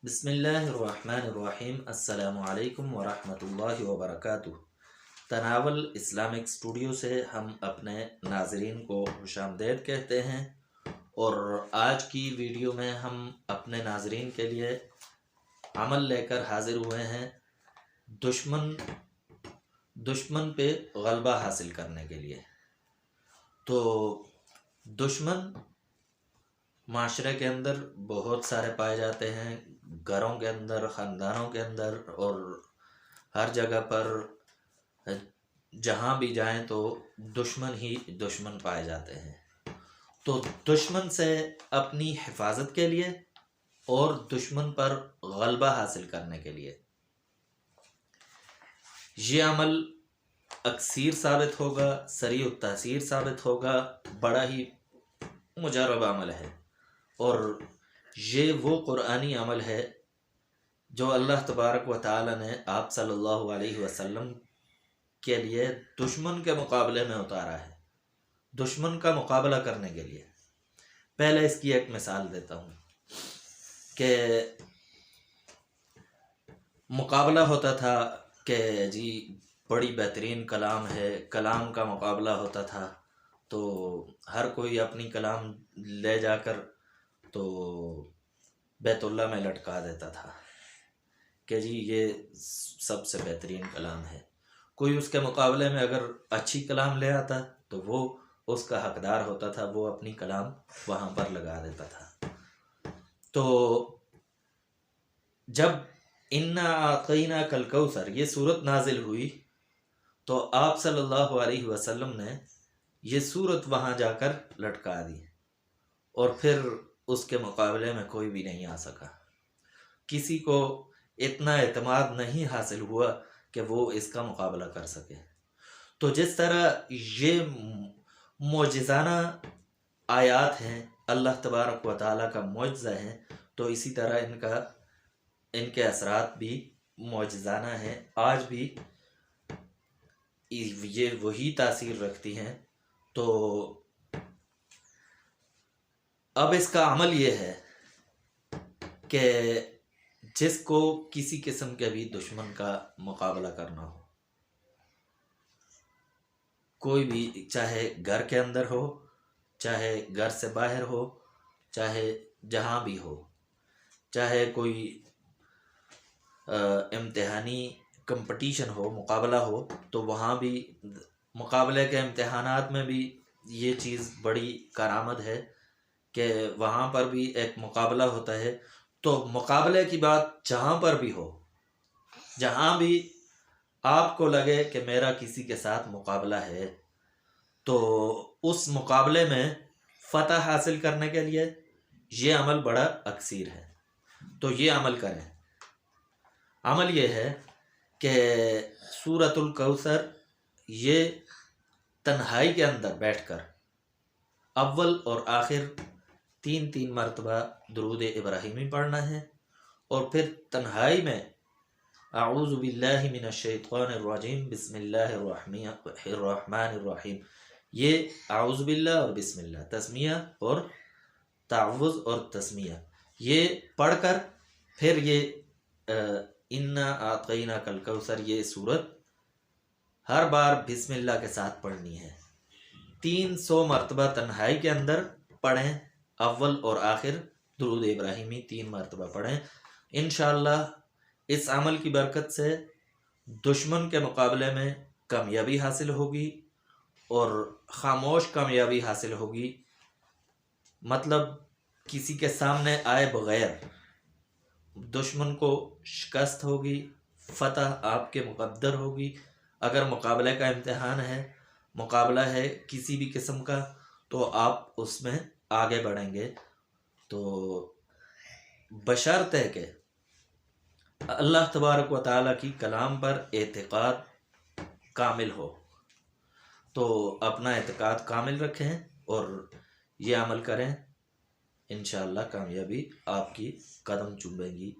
بسم اللہ الرحمن الرحیم۔ السلام علیکم ورحمۃ اللہ وبرکاتہ۔ تناول اسلامک اسٹوڈیو سے ہم اپنے ناظرین کو خوش آمدید کہتے ہیں، اور آج کی ویڈیو میں ہم اپنے ناظرین کے لیے عمل لے کر حاضر ہوئے ہیں دشمن پہ غلبہ حاصل کرنے کے لیے۔ تو دشمن معاشرے کے اندر بہت سارے پائے جاتے ہیں، گھروں کے اندر، خاندانوں کے اندر، اور ہر جگہ پر جہاں بھی جائیں تو دشمن ہی دشمن پائے جاتے ہیں۔ تو دشمن سے اپنی حفاظت کے لیے اور دشمن پر غلبہ حاصل کرنے کے لیے یہ عمل اکثیر ثابت ہوگا، سریع التاثیر ثابت ہوگا، بڑا ہی مجرب عمل ہے، اور یہ وہ قرآنی عمل ہے جو اللہ تبارک و تعالی نے آپ صلی اللہ علیہ وسلم کے لیے دشمن کے مقابلے میں اتارا ہے، دشمن کا مقابلہ کرنے کے لیے۔ پہلے اس کی ایک مثال دیتا ہوں کہ مقابلہ ہوتا تھا کہ جی بڑی بہترین کلام ہے، کلام کا مقابلہ ہوتا تھا، تو ہر کوئی اپنی کلام لے جا کر تو بیت اللہ میں لٹکا دیتا تھا کہ جی یہ سب سے بہترین کلام ہے۔ کوئی اس کے مقابلے میں اگر اچھی کلام لے آتا تو وہ اس کا حقدار ہوتا تھا، وہ اپنی کلام وہاں پر لگا دیتا تھا۔ تو جب انا اعطیناک الکوثر یہ صورت نازل ہوئی تو آپ صلی اللہ علیہ وسلم نے یہ صورت وہاں جا کر لٹکا دی، اور پھر اس کے مقابلے میں کوئی بھی نہیں آ سکا۔ کسی کو اتنا اعتماد نہیں حاصل ہوا کہ وہ اس کا مقابلہ کر سکے۔ تو جس طرح یہ معجزانہ آیات ہیں، اللہ تبارک و تعالیٰ کا معجزہ ہیں، تو اسی طرح ان کے اثرات بھی معجزانہ ہیں، آج بھی یہ وہی تاثیر رکھتی ہیں۔ تو اب اس کا عمل یہ ہے کہ جس کو کسی قسم کے بھی دشمن کا مقابلہ کرنا ہو، کوئی بھی، چاہے گھر کے اندر ہو، چاہے گھر سے باہر ہو، چاہے جہاں بھی ہو، چاہے کوئی امتحانی کمپٹیشن ہو، مقابلہ ہو، تو وہاں بھی مقابلے کے امتحانات میں بھی یہ چیز بڑی کارآمد ہے کہ وہاں پر بھی ایک مقابلہ ہوتا ہے۔ تو مقابلے کی بات جہاں پر بھی ہو، جہاں بھی آپ کو لگے کہ میرا کسی کے ساتھ مقابلہ ہے، تو اس مقابلے میں فتح حاصل کرنے کے لیے یہ عمل بڑا اکثیر ہے۔ تو یہ عمل کریں۔ عمل یہ ہے کہ سورۃ الکوثر یہ تنہائی کے اندر بیٹھ کر اول اور آخر 3 مرتبہ درود ابراہیمی پڑھنا ہے، اور پھر تنہائی میں اعوذ باللہ من الشیطان الرجیم بسم اللہ الرحمن الرحیم، یہ اعوذ باللہ اور بسم اللہ، تسمیہ اور تعوذ اور تسمیہ، یہ پڑھ کر پھر یہ انا اعطیناک الکوثر یہ صورت ہر بار بسم اللہ کے ساتھ پڑھنی ہے۔ 300 مرتبہ تنہائی کے اندر پڑھیں، اول اور آخر درود ابراہیمی 3 مرتبہ پڑھیں۔ انشاءاللہ اس عمل کی برکت سے دشمن کے مقابلے میں کامیابی حاصل ہوگی، اور خاموش کامیابی حاصل ہوگی، مطلب کسی کے سامنے آئے بغیر دشمن کو شکست ہوگی، فتح آپ کے مقدر ہوگی۔ اگر مقابلے کا امتحان ہے، مقابلہ ہے کسی بھی قسم کا، تو آپ اس میں آگے بڑھیں گے، تو بشرط ہے کہ اللہ تبارک و تعالیٰ کی کلام پر اعتقاد کامل ہو۔ تو اپنا اعتقاد کامل رکھیں اور یہ عمل کریں، انشاءاللہ کامیابی آپ کی قدم چومے گی۔